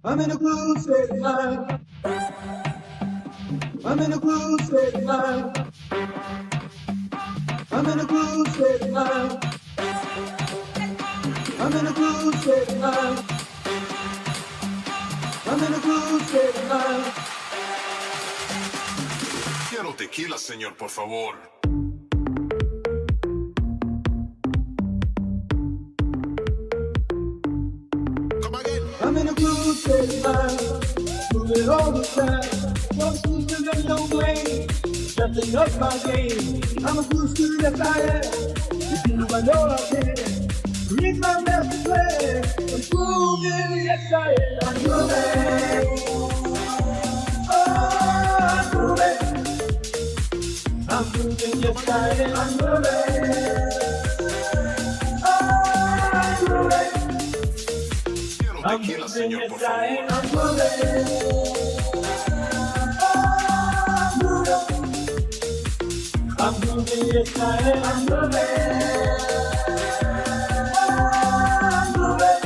I'm in a groove state of mind. I'm in a groove state of mind. I'm in a groove state of mind. I'm in a groove state of mind. I'm in a groove state of mind. Quiero tequila, señor, por favor. Come again. I'm in a groove state of mind. Moving all the time. No excuses and no blame. Stepping up my game. I'm a groove student, yes I am. If you I know I can. Read my master plan. I'm grooving, yes I am. I'm grooving. Oh, I'm grooving. I'm moving, yes I am. I'm moving. Oh, I'm moving. Quiero I'm tequila, moving, señor, por yes I favor. am. I'm moving. Oh, I'm moving. I'm moving, yes I am. I'm moving. Oh, I'm moving.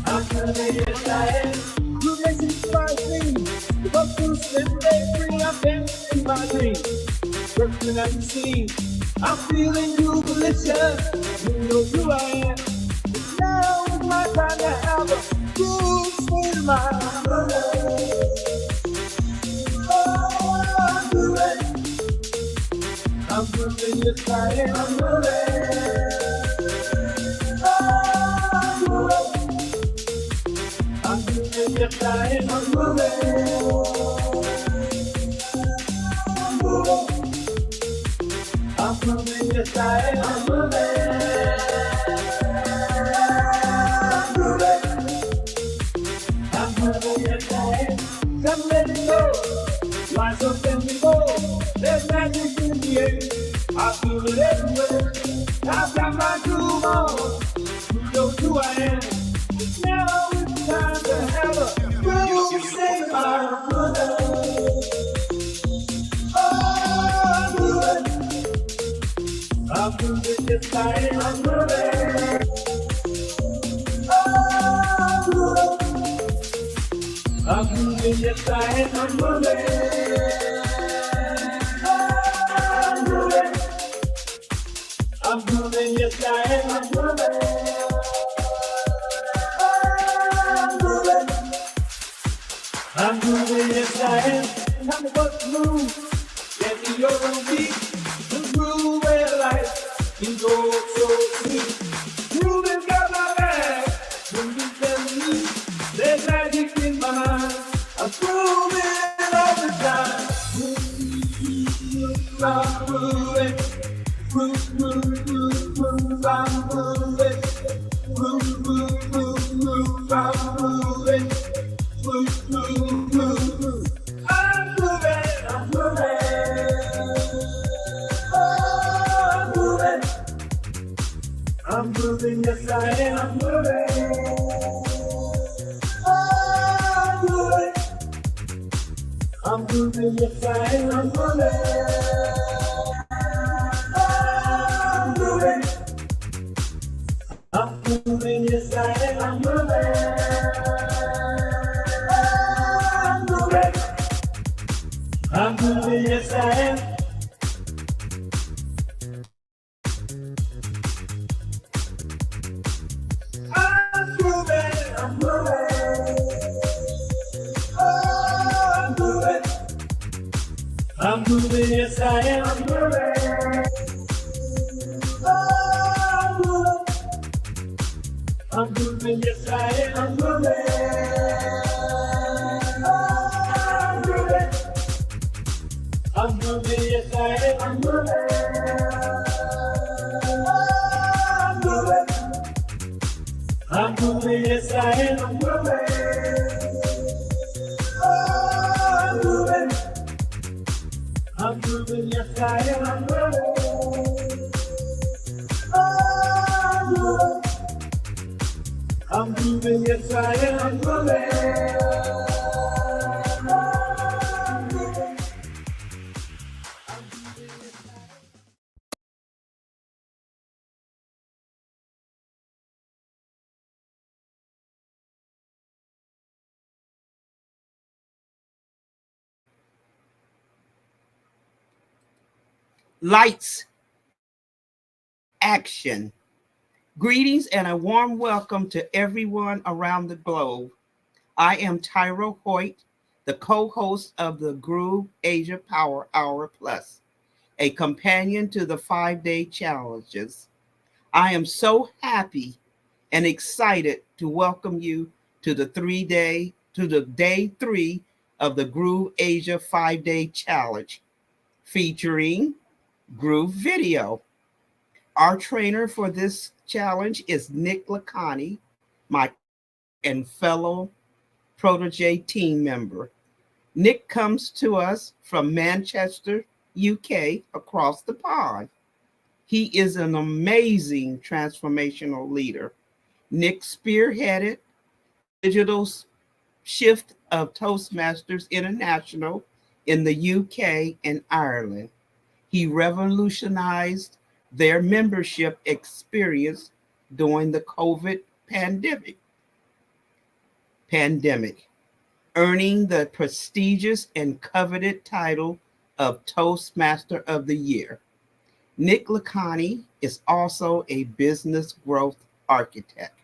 I'm moving, yes I am. You makes it inspires me. But Bruce and Avery, I'm dancing in my dreams. Working at the scene, I'm feeling jubilation. You know who I am. Now is my time to have a good state of mind. Oh, I'm moving. I'm moving, yes I am. I'm moving. Oh, I'm moving. I'm moving, yes I am. I'm moving. I'm moving. I'm moving, yes I am. I'm moving. I'm moving. I'm moving, yes I am. Come let it go. Life's up and we go. There's magic in the air. I feel it everywhere. I've got my groove on. You know who I am. Now it's time to have a groove state of mind. Oh, I'm moving. I'm moving, yes I am. I'm moving. Oh, I'm moving. I'm moving, yes I am. I'm moving. Oh, I'm moving. I'm moving, yes I am. I'm moving. Oh, I'm moving. I'm moving, yes I am. Time to bust the move. Get me your own beat. The groove where life can go so sweet. Grooving got my back. When you tell me there's magic in my mind. I'm grooving all the time. I'm grooving. Groove, groove, groove, groove. I'm moving. Groove, groove, groove, groove. I'm moving. Groove, groove, groove, groove. I'm moving. I'm moving. Oh, I'm moving. I'm moving, yes I am. I'm moving. Oh, I'm moving. I'm moving, yes I am. I'm moving. Oh, I'm moving. I'm moving, yes I am. I'm moving. Oh, I'm moving. I'm moving, yes I am. I'm moving. I'm moving. Oh, I'm moving. I'm moving, yes I am. I'm moving. Oh, I'm moving. I'm moving, yes I am. I'm moving. Oh, I'm moving. I'm moving, yes I am. I'm moving. Oh, I'm moving. I'm moving, yes I am. I'm moving. Oh, I'm moving. I'm moving, yes I am. I'm moving. Oh, I'm moving. I'm moving, yes I am. I'm moving. Lights, action. Greetings and a warm welcome to everyone around the globe. I am Tyra Hoyt, the co host of the Groove Asia Power Hour Plus, a companion to the 5 day challenges. I am so happy and excited to welcome you to the day 3 of the Groove Asia 5 Day Challenge featuring Groove Video. Our trainer for this challenge is Nick Lacani, my and fellow protege team member. Nick comes to us from Manchester, UK, across the pond. He is an amazing transformational leader. Nick spearheaded digital shift of Toastmasters International in the UK and Ireland. He revolutionized their membership experience during the COVID pandemic, earning the prestigious and coveted title of Toastmaster of the Year. Nick Lacani is also a business growth architect.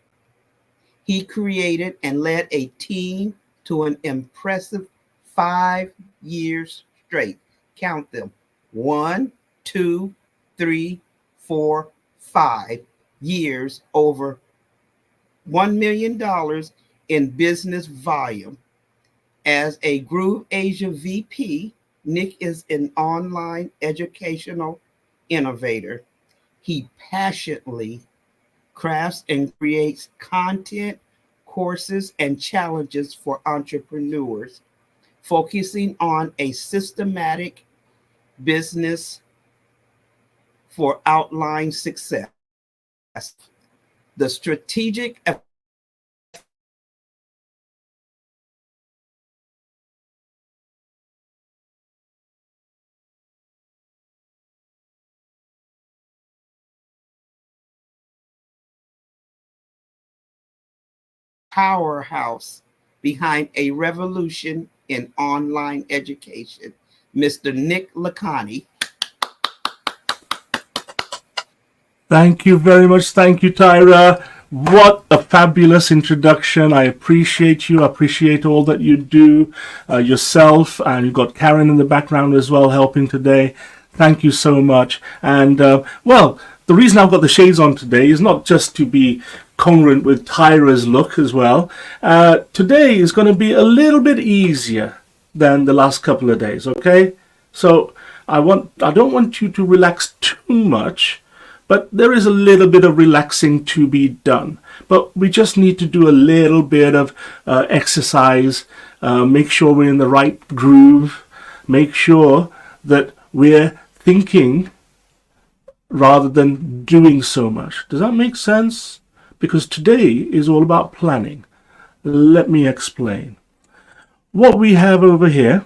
He created and led a team to an impressive 5 years straight. Count them: one, two, 3, 4, 5 years, over $1 million in business volume. As a Groove Asia VP, Nick is an online educational innovator. He passionately crafts and creates content, courses, and challenges for entrepreneurs, focusing on a systematic business for outline success. The strategic powerhouse behind a revolution in online education, Mr. Nick Lacani. Thank you very much. Thank you, Tyra. What a fabulous introduction. I appreciate you. I appreciate all that you do yourself. And you've got Karen in the background as well helping today. Thank you so much. And well, the reason I've got the shades on today is not just to be congruent with Tyra's look as well. Today is going to be a little bit easier than the last couple of days, okay? So I don't want you to relax too much, but there is a little bit of relaxing to be done. But we just need to do a little bit of exercise, make sure we're in the right groove, make sure that we're thinking rather than doing so much. Does that make sense? Because today is all about planning. Let me explain. What we have over here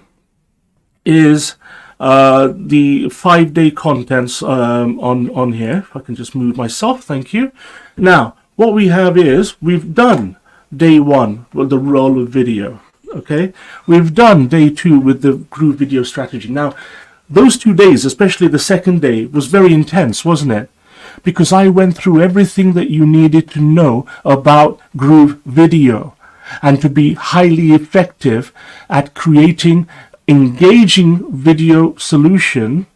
is the 5 day contents on here. If I can just move myself, thank you. Now, what we have is we've done day 1 with the role of video. Okay, we've done day 2 with the Groove Video strategy. Now, those 2 days, especially the second day, was very intense, wasn't it? Because I went through everything that you needed to know about Groove Video and to be highly effective at creating engaging video solution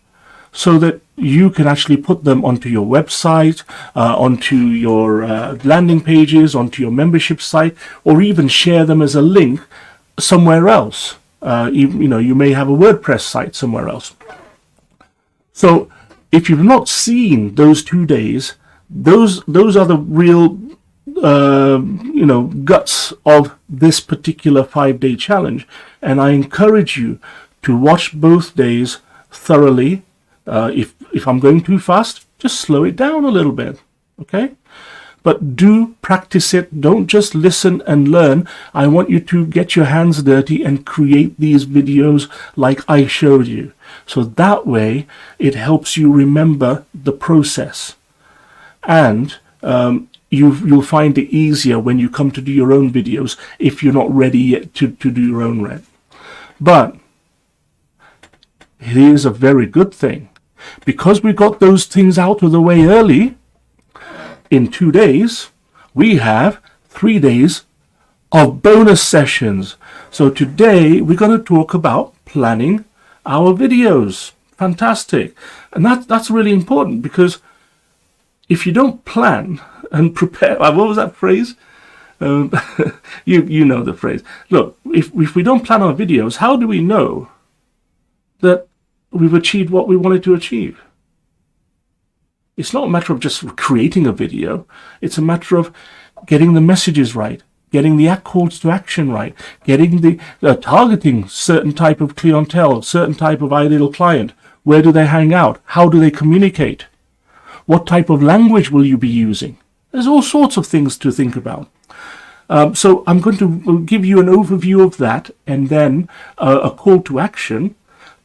so that you can actually put them onto your website, onto your landing pages, onto your membership site, or even share them as a link somewhere else. You may have a WordPress site somewhere else. So if you've not seen those 2 days, those are the real guts of this particular 5 day challenge. And I encourage you to watch both days thoroughly. If I'm going too fast, just slow it down a little bit. Okay? But do practice it. Don't just listen and learn. I want you to get your hands dirty and create these videos like I showed you. So that way it helps you remember the process. And you'll find it easier when you come to do your own videos if you're not ready yet to do your own But here's a very good thing. Because we got those things out of the way early, in 2 days, we have 3 days of bonus sessions. So today we're going to talk about planning our videos. Fantastic. And that's really important, because if you don't plan and prepare, what was that phrase? You know the phrase. Look, if we don't plan our videos, how do we know that we've achieved what we wanted to achieve? It's not a matter of just creating a video. It's a matter of getting the messages right, getting the calls to action right, getting the targeting certain type of clientele, certain type of ideal client. Where do they hang out? How do they communicate? What type of language will you be using? There's all sorts of things to think about. So I'm going to give you an overview of that, and then a call to action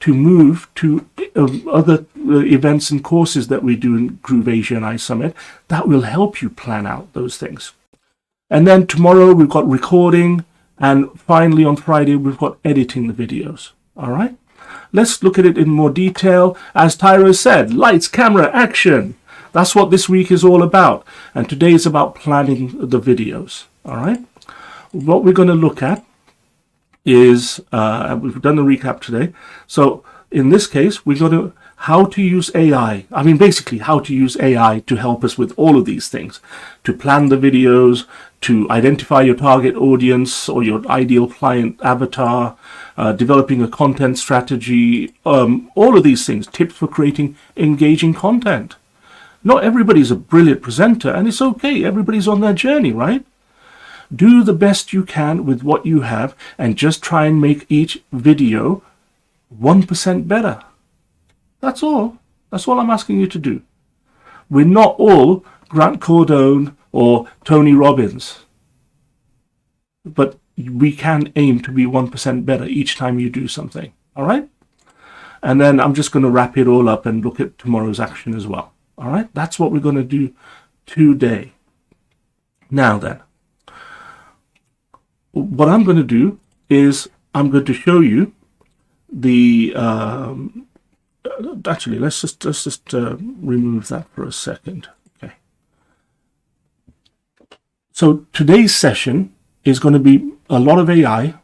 to move to other events and courses that we do in Groove Asia and iSummit that will help you plan out those things. And then tomorrow we've got recording, and finally on Friday we've got editing the videos. All right? Let's look at it in more detail. As Tyro said, lights, camera, action. That's what this week is all about. And today is about planning the videos. All right? What we're going to look at is, we've done a recap today. So in this case, we're going to how to use AI. I mean, basically how to use AI to help us with all of these things, to plan the videos, to identify your target audience or your ideal client avatar, developing a content strategy, all of these things, tips for creating engaging content. Not everybody's a brilliant presenter, and it's okay. Everybody's on their journey, right? Do the best you can with what you have, and just try and make each video 1% better. That's all. That's all I'm asking you to do. We're not all Grant Cardone or Tony Robbins, but we can aim to be 1% better each time you do something. All right? And then I'm just going to wrap it all up and look at tomorrow's action as well. All right? That's what we're going to do today. Now then, what I'm going to do is I'm going to show you the actually let's just remove that for a second. Okay, so today's session is going to be a lot of AI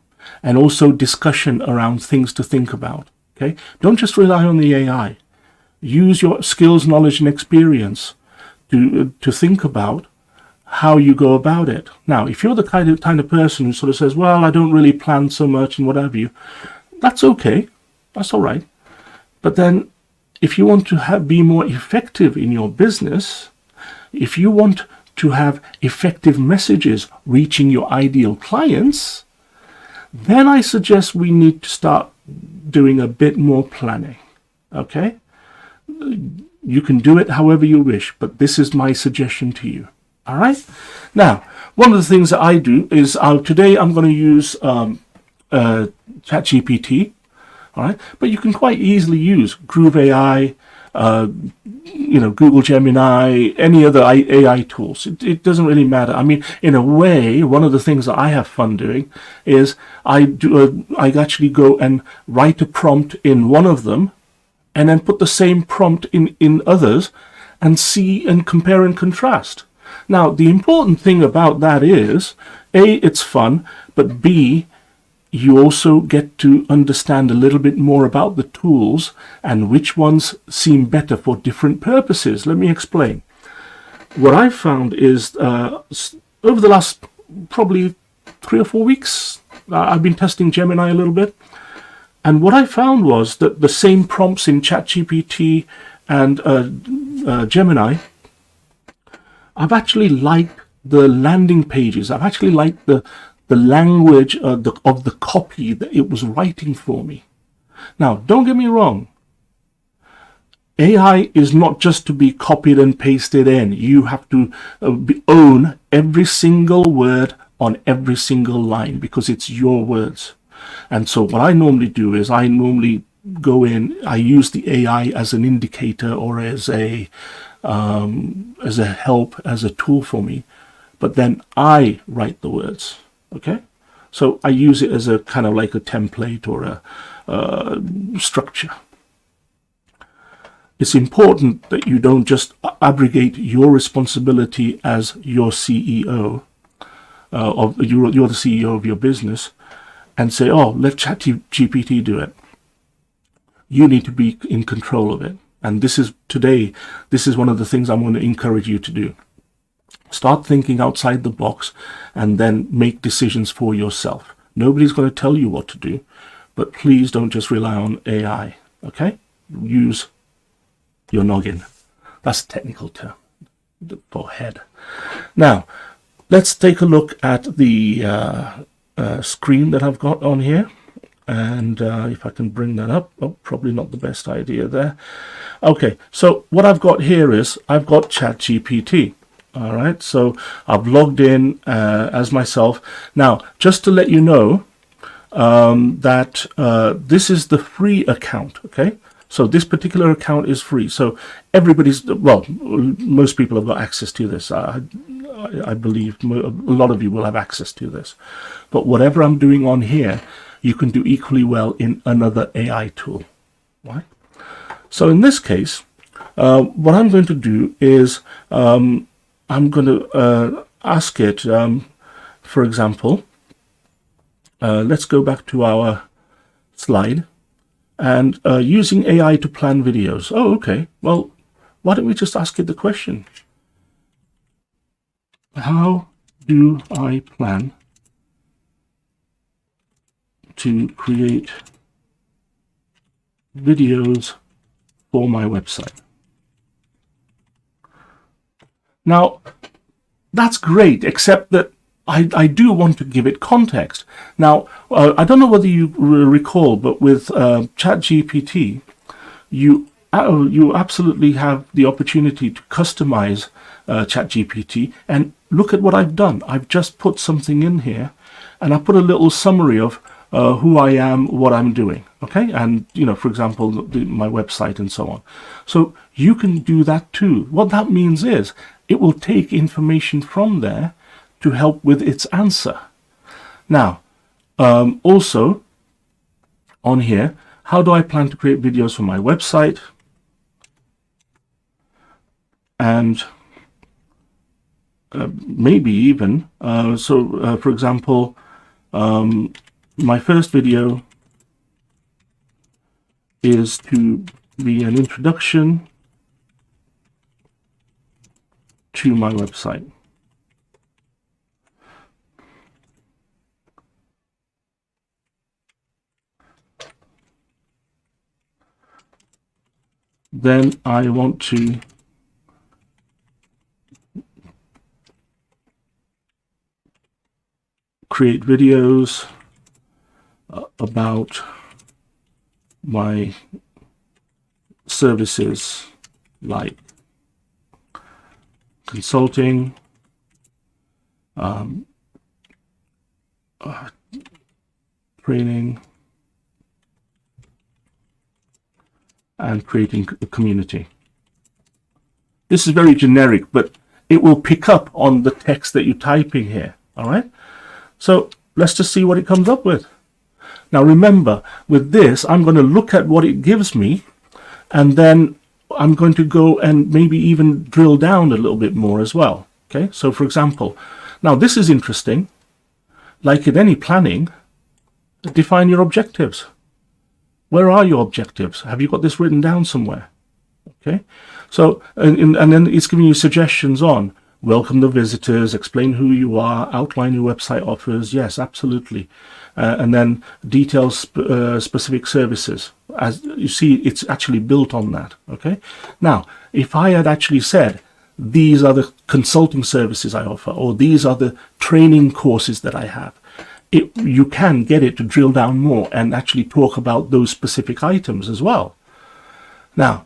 and also discussion around things to think about. Okay, don't just rely on the AI. Use your skills, knowledge and experience to think about how you go about it. Now, if you're the kind of person who sort of says, well, I don't really plan so much and what have you, that's okay. That's all right. But then if you want to be more effective in your business, if you want to have effective messages reaching your ideal clients, then I suggest we need to start doing a bit more planning. Okay? You can do it however you wish, but this is my suggestion to you. All right? Now, one of the things that I do is today I'm going to use ChatGPT. All right, but you can quite easily use Groove AI, Google Gemini, any other AI tools. It doesn't really matter. I mean, in a way, one of the things that I have fun doing is I actually go and write a prompt in one of them, and then put the same prompt in others, and see and compare and contrast. Now, the important thing about that is, A, it's fun, but B, you also get to understand a little bit more about the tools and which ones seem better for different purposes. Let me explain. What I've found is over the last probably 3 or 4 weeks, I've been testing Gemini a little bit. And what I found was that the same prompts in ChatGPT and Gemini, I've actually liked the landing pages. I've actually liked the language of the copy that it was writing for me. Now, don't get me wrong. AI is not just to be copied and pasted in. You have to own every single word on every single line because it's your words. And so what I normally do is I normally go in, I use the AI as an indicator or as a help, as a tool for me. But then I write the words. Okay, so I use it as a kind of like a template or a structure. it's important that you don't just abrogate your responsibility as your CEO you're the CEO of your business and say, oh, let ChatGPT do it. You need to be in control of it. And this is one of the things I'm going to encourage you to do. Start thinking outside the box and then make decisions for yourself. Nobody's going to tell you what to do, but please don't just rely on AI, okay? Use your noggin. That's a technical term for head. Now, let's take a look at the screen that I've got on here. And if I can bring that up, oh, probably not the best idea there. Okay, so what I've got here is I've got ChatGPT. All right, so I've logged in as myself. Now, just to let you know that this is the free account, okay? So this particular account is free. So most people have got access to this. I believe a lot of you will have access to this. But whatever I'm doing on here, you can do equally well in another AI tool, right? So in this case, what I'm going to do is I'm going to ask it, for example, let's go back to our slide, and using AI to plan videos. Oh, okay. Well, why don't we just ask it the question? How do I plan to create videos for my website? Now, that's great, except that I do want to give it context. Now, I don't know whether you recall, but with ChatGPT, you absolutely have the opportunity to customize ChatGPT. And look at what I've done. I've just put something in here, and I put a little summary of who I am, what I'm doing, okay? And, for example, my website and so on. So you can do that too. What that means is it will take information from there to help with its answer. Now, also on here, how do I plan to create videos for my website? And maybe even, for example, my first video is to be an introduction to my website. Then I want to create videos about my services like consulting, training, and creating a community. This is very generic, but it will pick up on the text that you're typing here, all right? So let's just see what it comes up with. Now remember, with this, I'm going to look at what it gives me, and then I'm going to go and maybe even drill down a little bit more as well. Okay, so for example, now this is interesting. Like in any planning, define your objectives. Where are your objectives? Have you got this written down somewhere? Okay, so and then it's giving you suggestions on welcome the visitors, explain who you are, outline your website offers. Yes, absolutely. And then details specific services. As you see, it's actually built on that. Okay. Now, if I had actually said, these are the consulting services I offer, or these are the training courses that I have, you can get it to drill down more and actually talk about those specific items as well. Now,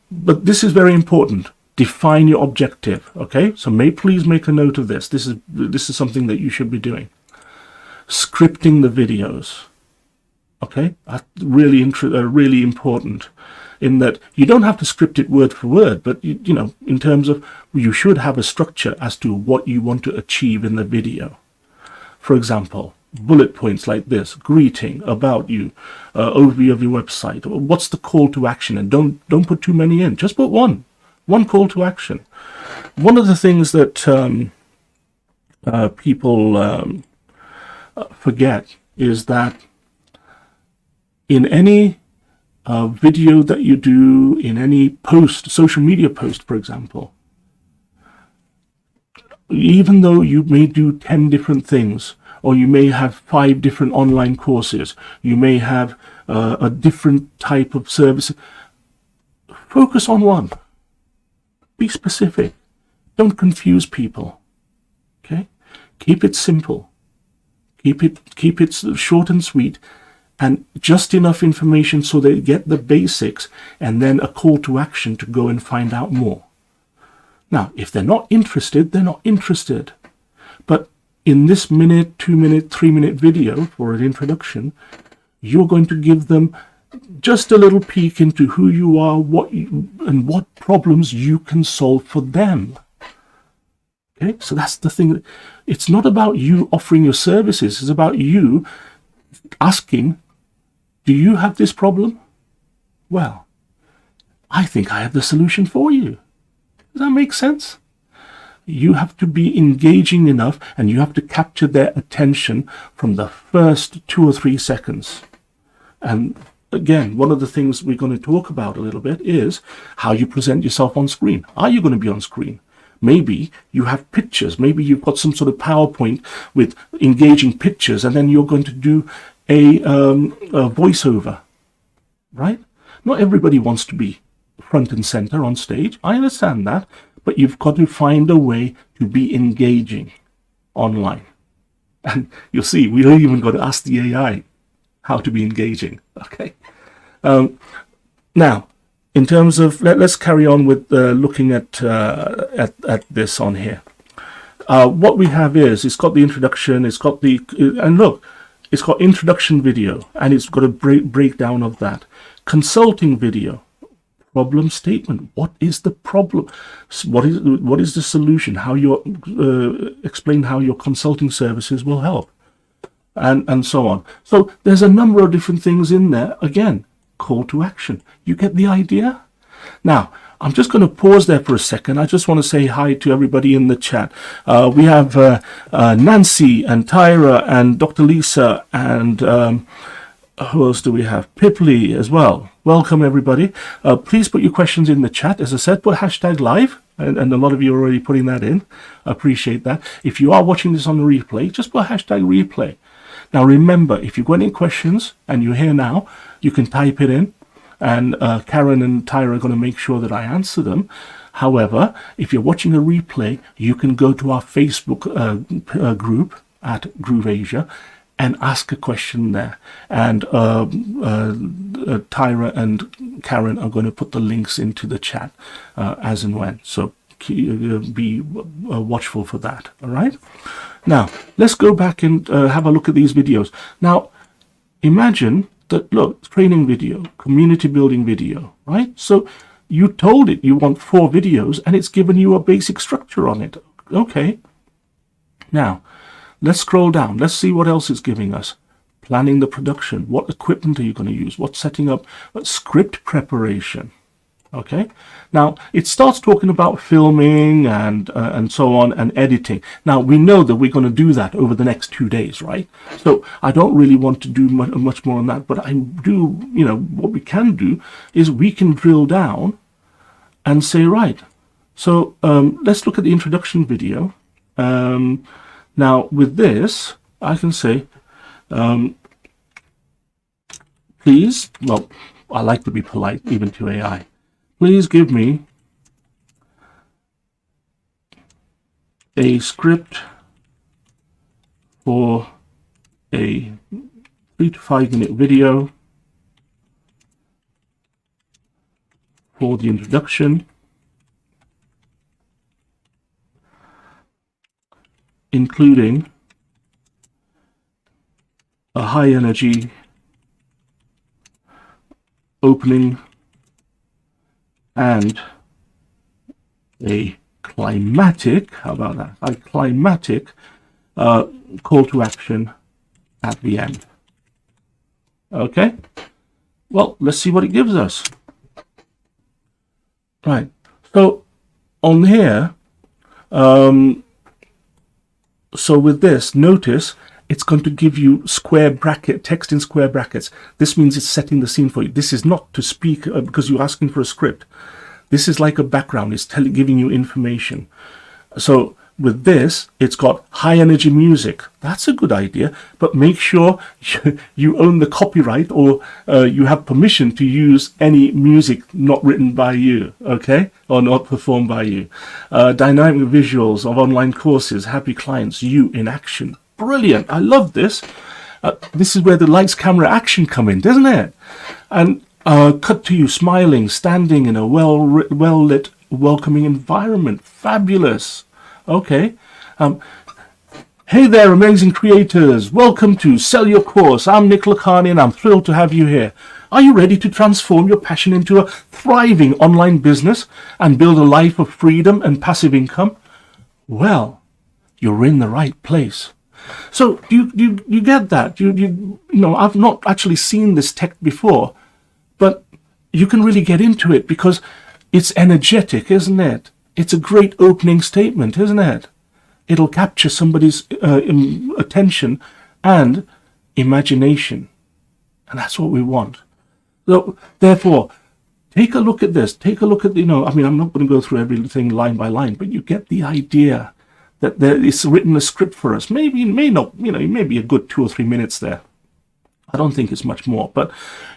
but this is very important. Define your objective. Okay. So please make a note of this. This is something that you should be doing. Scripting the videos, okay, really important, in that you don't have to script it word for word, but in terms of you should have a structure as to what you want to achieve in the video. For example, bullet points like this: greeting, about you, overview of your website. What's the call to action? And don't put too many in. Just put one call to action. One of the things that people forget is that in any video that you do, in any post, social media post, for example, even though you may do 10 different things, or you may have 5 different online courses, you may have a different type of service, focus on one. Be specific. Don't confuse people. Okay? Keep it simple. Keep it short and sweet, and just enough information so they get the basics, and then a call to action to go and find out more. Now, if they're not interested, they're not interested. But in this minute, 2 minute, 3 minute video for an introduction, you're going to give them just a little peek into who you are, and what problems you can solve for them. Okay, so that's the thing. It's not about you offering your services. It's about you asking, do you have this problem? Well, I think I have the solution for you. Does that make sense? You have to be engaging enough, and you have to capture their attention from the first 2 or 3 seconds. And again, one of the things we're going to talk about a little bit is how you present yourself on screen. Are you going to be on screen? Maybe you have pictures. Maybe you've got some sort of PowerPoint with engaging pictures, and then you're going to do a voiceover, right? Not everybody wants to be front and center on stage. I understand that, but you've got to find a way to be engaging online. And you'll see, we don't even got to ask the AI how to be engaging. Okay. Now, in terms of, let's carry on with looking at this on here. What we have is, it's got the introduction, it's got the, and look, it's got introduction video, and it's got a breakdown of that. Consulting video, problem statement. What is the problem? What is the solution? How you explain how your consulting services will help, and so on. So there's a number of different things in there. Again, call to action. You get the idea? Now, I'm just going to pause there for a second. I just want to say hi to everybody in the chat. We have Nancy and Tyra and Dr. Lisa and who else do we have? Pipley as well. Welcome, everybody. Please put your questions in the chat. As I said, put hashtag live, and a lot of you are already putting that in. I appreciate that. If you are watching this on the replay, just put hashtag replay. Now, remember, if you've got any questions and you're here now, you can type it in, and Karen and Tyra are going to make sure that I answer them. However, if you're watching a replay, you can go to our Facebook group at Groove Asia and ask a question there. And Tyra and Karen are going to put the links into the chat as and when. So be watchful for that. All right. Now, let's go back and have a look at these videos. Now, imagine that, look, training video, community building video, right? So you told it you want 4 videos, and it's given you a basic structure on it. Okay. Now, let's scroll down. Let's see what else it's giving us. Planning the production. What equipment are you going to use? What's setting up? Script preparation. Okay. Now, it starts talking about filming and so on, and editing. Now, we know that we're going to do that over the next 2 days, right? So I don't really want to do much more on that, but I do, what we can do is we can drill down and say, right, so let's look at the introduction video. Now, with this, I can say, please, well, I like to be polite even to AI. Please give me a script for a 3 to 5 minute video for the introduction, including a high energy opening and a climatic, how about that? A climatic call to action at the end. Okay, well, let's see what it gives us. Right, so on here, so with this, notice it's going to give you square bracket, text in square brackets. This means it's setting the scene for you. This is not to speak because you're asking for a script. This is like a background. It's giving you information. So with this, it's got high energy music. That's a good idea, but make sure you own the copyright or you have permission to use any music not written by you, okay, or not performed by you. Dynamic visuals of online courses, happy clients, you in action. Brilliant. I love this. This is where the lights, camera, action come in, doesn't it? And cut to you smiling, standing in a well-lit, welcoming environment. Fabulous. Okay. Hey there, amazing creators. Welcome to Sell Your Course. I'm Nick Lacani and I'm thrilled to have you here. Are you ready to transform your passion into a thriving online business and build a life of freedom and passive income? Well, you're in the right place. So you get that? You know, I've not actually seen this text before, but you can really get into it because it's energetic, isn't it? It's a great opening statement, isn't it? It'll capture somebody's attention and imagination. And that's what we want. So, therefore, take a look at this. Take a look at, I'm not going to go through everything line by line, but you get the idea that there is written a script for us. Maybe, it may not, it may be a good 2 or 3 minutes there. I don't think it's much more, but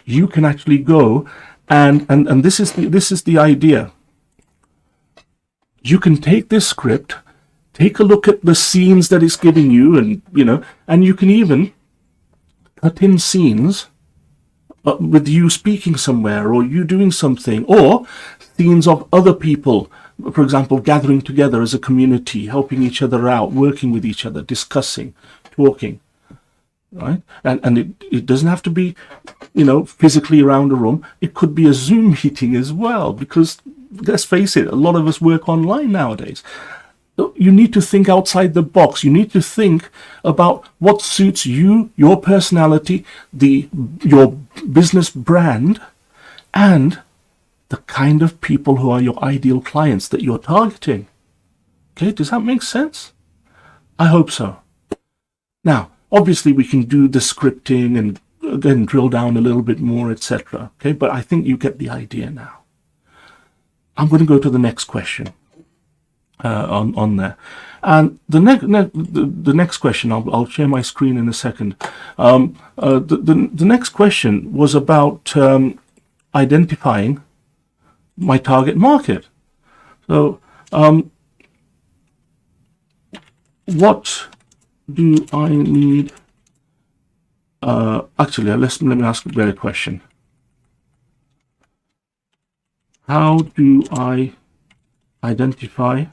you can actually go and this is the idea. You can take this script, take a look at the scenes that it's giving you, and you can even cut in scenes with you speaking somewhere or you doing something, or scenes of other people, for example, gathering together as a community, helping each other out, working with each other, discussing, talking, right? And it doesn't have to be, physically around a room. It could be a Zoom meeting as well, because let's face it, a lot of us work online nowadays. You need to think outside the box. You need to think about what suits you, your personality, your business brand, and the kind of people who are your ideal clients that you're targeting. Okay, does that make sense? I hope so. Now, obviously we can do the scripting and again drill down a little bit more, etc. Okay, but I think you get the idea now. I'm going to go to the next question on there, and the next question. I'll share my screen in a second. The next question was about identifying my target market. So, what do I need? Actually, let me ask a better question. How do I identify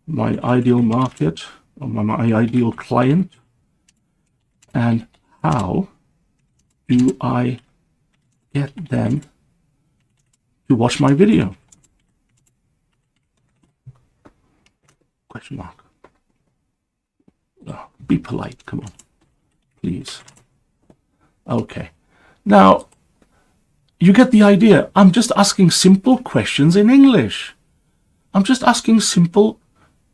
my ideal market or my ideal client, and how do I get them to watch my video? Question mark. Oh, be polite, come on, please. Okay, now you get the idea. I'm just asking simple questions in English. I'm just asking simple,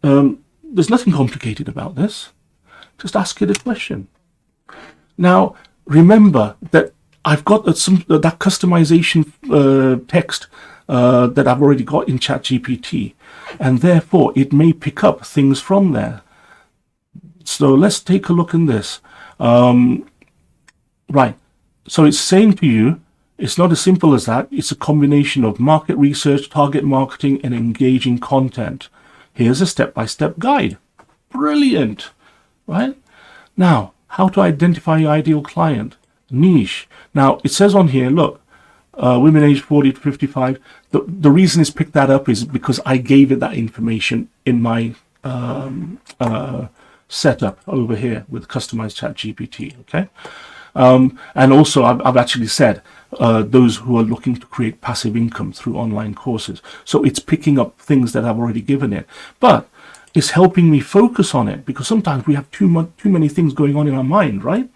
there's nothing complicated about this. Just ask it a question. Now, remember that I've got that customization text that I've already got in ChatGPT, and therefore it may pick up things from there. So let's take a look in this. Right, so it's saying to you, it's not as simple as that. It's a combination of market research, target marketing, and engaging content. Here's a step-by-step guide. Brilliant, right? Now, how to identify your ideal client. Niche. Now, it says on here, look, women aged 40 to 55. The reason it's picked that up is because I gave it that information in my setup over here with customized ChatGPT, okay? And also, I've actually said those who are looking to create passive income through online courses. So it's picking up things that I've already given it. But is helping me focus on it, because sometimes we have too many things going on in our mind, right?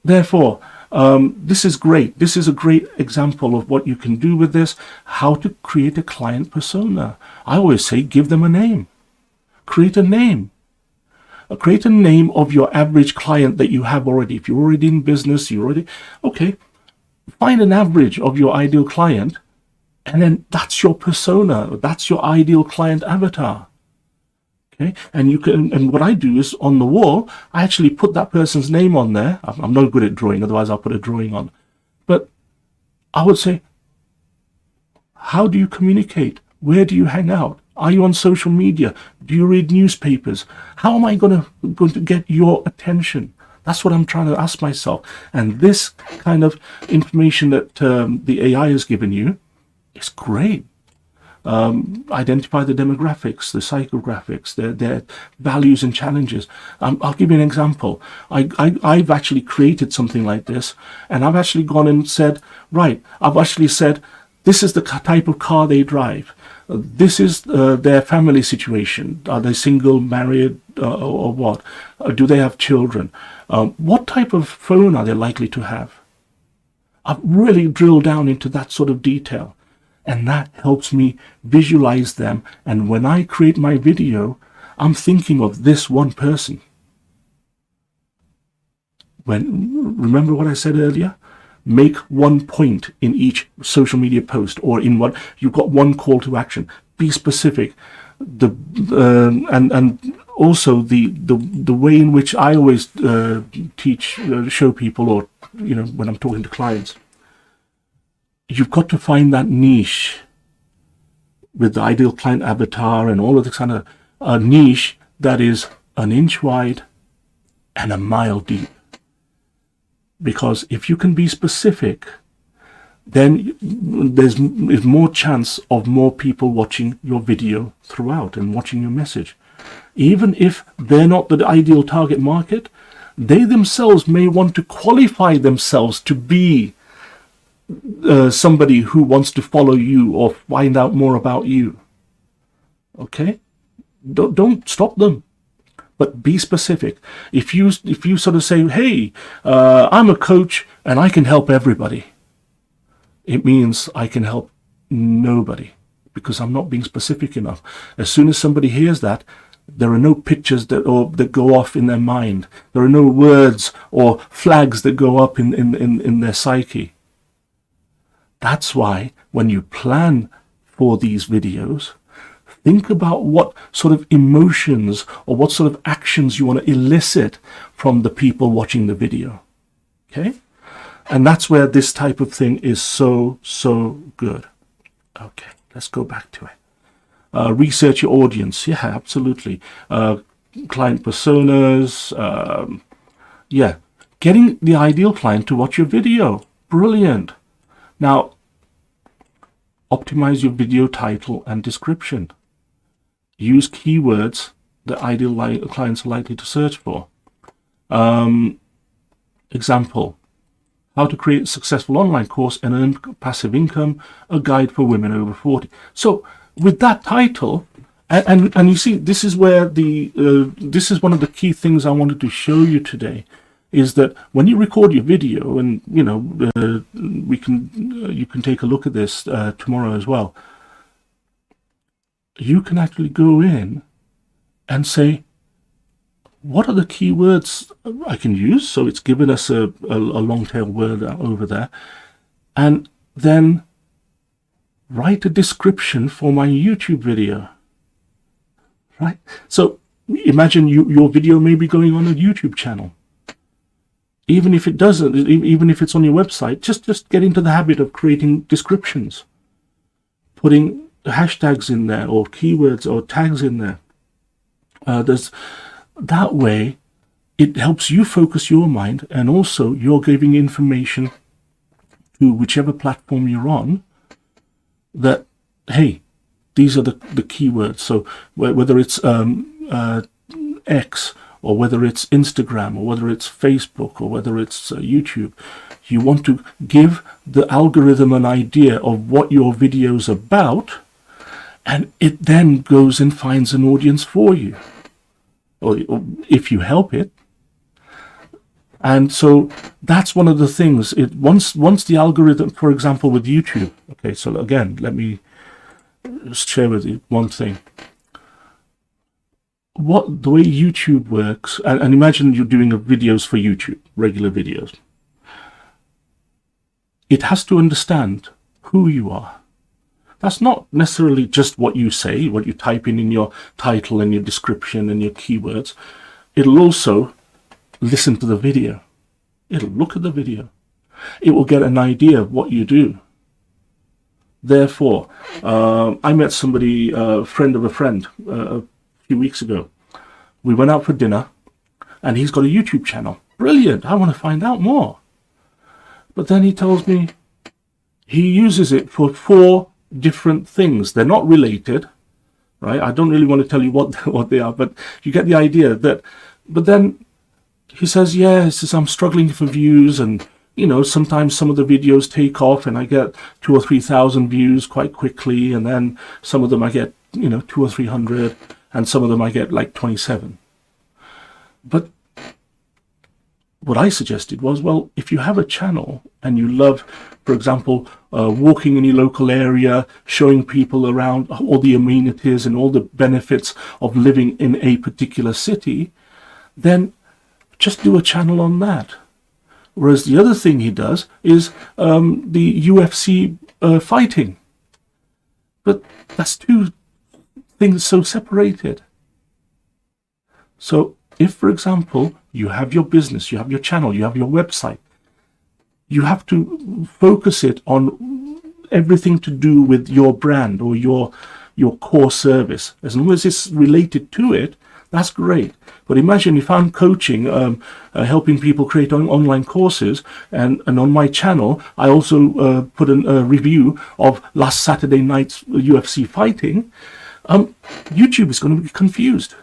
Therefore, this is great. This is a great example of what you can do with this, how to create a client persona. I always say, give them a name. Create a name. Create a name of your average client that you have already. If you're already in business, okay, find an average of your ideal client, and then that's your persona. That's your ideal client avatar. Okay, and what I do is, on the wall, I actually put that person's name on there. I'm no good at drawing, otherwise I'll put a drawing on. But I would say, how do you communicate? Where do you hang out? Are you on social media? Do you read newspapers? How am I going to get your attention? That's what I'm trying to ask myself. And this kind of information that the AI has given you is great. Identify the demographics, the psychographics, their values and challenges. I'll give you an example. I've actually created something like this, and I've actually gone and said, right, I've actually said, this is the type of car they drive. This is their family situation. Are they single, married, or what? Do they have children? What type of phone are they likely to have? I've really drilled down into that sort of detail. And that helps me visualize them. And when I create my video, I'm thinking of this one person. Remember what I said earlier? Make one point in each social media post, or in what you've got one call to action. Be specific. And also the way in which I always show people, or when I'm talking to clients. You've got to find that niche with the ideal client avatar and all of this kind of niche that is an inch wide and a mile deep. Because if you can be specific, then there's more chance of more people watching your video throughout and watching your message. Even if they're not the ideal target market, they themselves may want to qualify themselves to be somebody who wants to follow you or find out more about you. Okay? Don't stop them, but be specific. If you sort of say, hey, I'm a coach and I can help everybody, it means I can help nobody, because I'm not being specific enough. As soon as somebody hears that, there are no pictures that go off in their mind. There are no words or flags that go up in their psyche. That's why when you plan for these videos, think about what sort of emotions or what sort of actions you want to elicit from the people watching the video. Okay? And that's where this type of thing is so good. Okay, let's go back to it. Research your audience. Yeah, absolutely. Client personas. Getting the ideal client to watch your video. Brilliant. Now, optimize your video title and description. Use keywords that ideal clients are likely to search for. Example, how to create a successful online course and earn passive income, a guide for women over 40. So with that title, and you see, this is where this is one of the key things I wanted to show you today, is that when you record your video, and you can take a look at this tomorrow as well, you can actually go in and say, what are the keywords I can use? So it's given us a long tail word over there, and then write a description for my YouTube video, right? So imagine your video may be going on a YouTube channel. Even if it doesn't, even if it's on your website, just get into the habit of creating descriptions, putting hashtags in there or keywords or tags in there. That way, it helps you focus your mind, and also you're giving information to whichever platform you're on that, hey, these are the keywords. So whether it's X, or whether it's Instagram, or whether it's Facebook, or whether it's YouTube, you want to give the algorithm an idea of what your video's about, and it then goes and finds an audience for you, or if you help it. And so that's one of the things. Once the algorithm, for example, with YouTube. Okay, so again, let me just share with you one thing. The way YouTube works, and imagine you're doing videos for YouTube, regular videos. It has to understand who you are. That's not necessarily just what you say, what you type in your title and your description and your keywords. It'll also listen to the video. It'll look at the video. It will get an idea of what you do. Therefore, I met somebody, a friend of a friend, a few weeks ago. We went out for dinner, and he's got a YouTube channel. Brilliant! I want to find out more. But then he tells me he uses it for 4 different things. They're not related, right? I don't really want to tell you what they are, but you get the idea that. But then he says, "Yeah, he says I'm struggling for views, and sometimes some of the videos take off, and I get 2,000 or 3,000 views quite quickly, and then some of them I get 200 or 300, and some of them I get like 27." But what I suggested was, well, if you have a channel and you love, for example, walking in your local area, showing people around all the amenities and all the benefits of living in a particular city, then just do a channel on that. Whereas the other thing he does is the UFC fighting. But that's 2 things so separated. So if, for example, you have your business, you have your channel, you have your website, you have to focus it on everything to do with your brand or your core service. As long as it's related to it, that's great. But imagine if I'm coaching, helping people create online courses, and on my channel, I also put a review of last Saturday night's UFC fighting. YouTube is going to be confused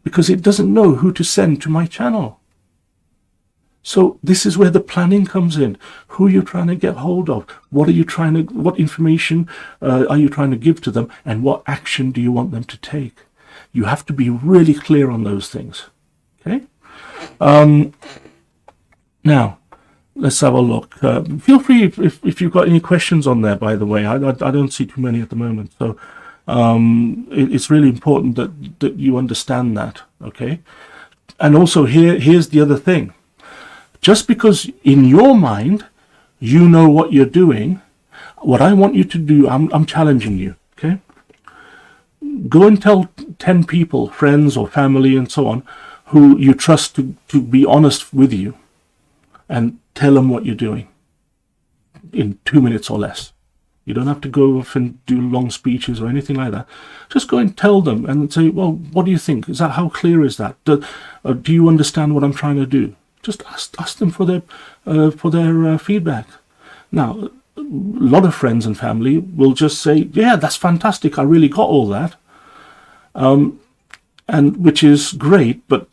because it doesn't know who to send to my channel. So this is where the planning comes in. Who are you trying to get hold of? What information are you trying to give to them? And what action do you want them to take? You have to be really clear on those things. Okay? Now, let's have a look. Feel free if you've got any questions on there, by the way. I don't see too many at the moment. So it's really important that you understand that. Okay? And also here's the other thing. Just because in your mind you know what you're doing, what I want you to do, I'm challenging you, okay? Go and tell 10 people, friends or family and so on, who you trust to be honest with you, and tell them what you're doing in 2 minutes or less. You don't have to go off and do long speeches or anything like that. Just go and tell them and say, well, what do you think? How clear is that? Do you understand what I'm trying to do? Just ask them for their feedback. Now, a lot of friends and family will just say, yeah, that's fantastic. I really got all that. And which is great, but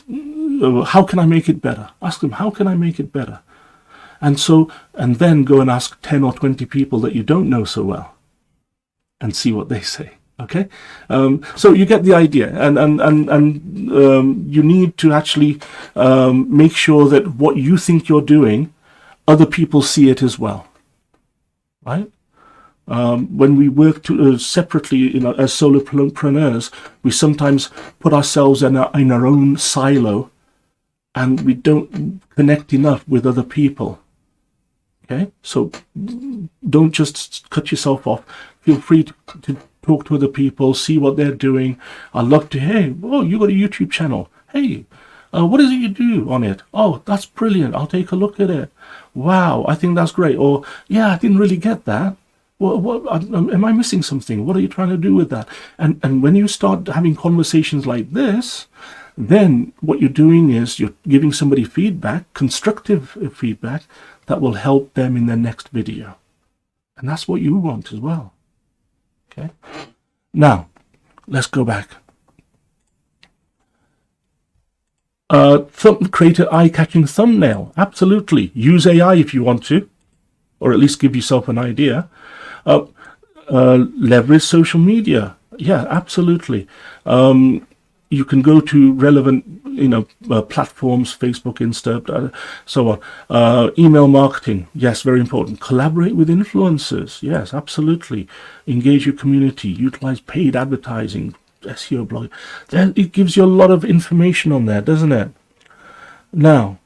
how can I make it better? Ask them, how can I make it better? And then go and ask 10 or 20 people that you don't know so well and see what they say. Okay, so you get the idea, and you need to actually make sure that what you think you're doing, other people see it as well, right? When we work separately, as solopreneurs, we sometimes put ourselves in our own silo, and we don't connect enough with other people. Okay, so don't just cut yourself off. Feel free to talk to other people, see what they're doing. I'd love to hear, oh, you got a YouTube channel. Hey, what is it you do on it? Oh, that's brilliant. I'll take a look at it. Wow, I think that's great. Or, yeah, I didn't really get that. Am I missing something? What are you trying to do with that? And when you start having conversations like this, then what you're doing is you're giving somebody feedback, constructive feedback, that will help them in their next video. And that's what you want as well. Okay. Now, let's go back. Create an eye-catching thumbnail. Absolutely. Use AI if you want to, or at least give yourself an idea. Leverage social media. Yeah, absolutely. You can go to relevant, platforms, Facebook, Insta, so on. Email marketing. Yes, very important. Collaborate with influencers. Yes, absolutely. Engage your community. Utilize paid advertising, SEO blog. Then it gives you a lot of information on there, doesn't it? Now,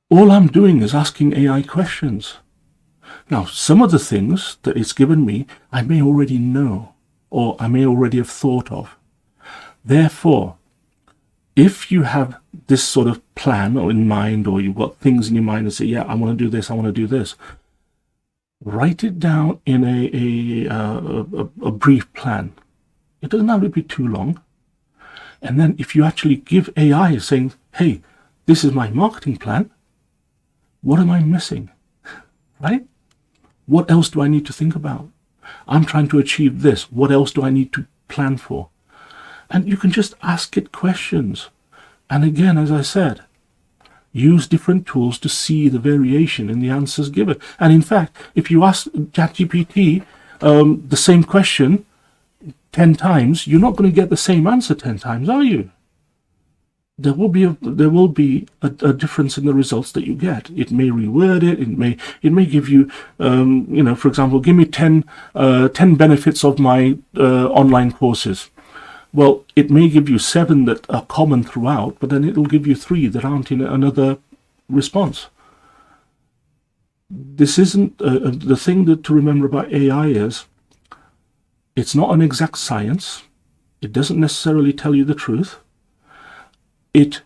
all I'm doing is asking AI questions. Now, some of the things that it's given me, I may already know, or I may already have thought of. Therefore, if you have this sort of plan or in mind, or you've got things in your mind and say, yeah, I want to do this, I want to do this, write it down in a brief plan. It doesn't have to be too long. And then if you actually give AI saying, hey, this is my marketing plan, what am I missing? Right? What else do I need to think about? I'm trying to achieve this. What else do I need to plan for? And you can just ask it questions. And again, as I said, use different tools to see the variation in the answers given. And in fact, if you ask ChatGPT the same question 10 times, you're not going to get the same answer 10 times, are you? There will be a difference in the results that you get. It may reword it. It may give you, for example, give me 10 benefits of my online courses. Well, it may give you 7 that are common throughout, but then it'll give you 3 that aren't in another response. This isn't the thing to remember about AI is it's not an exact science. It doesn't necessarily tell you the truth. It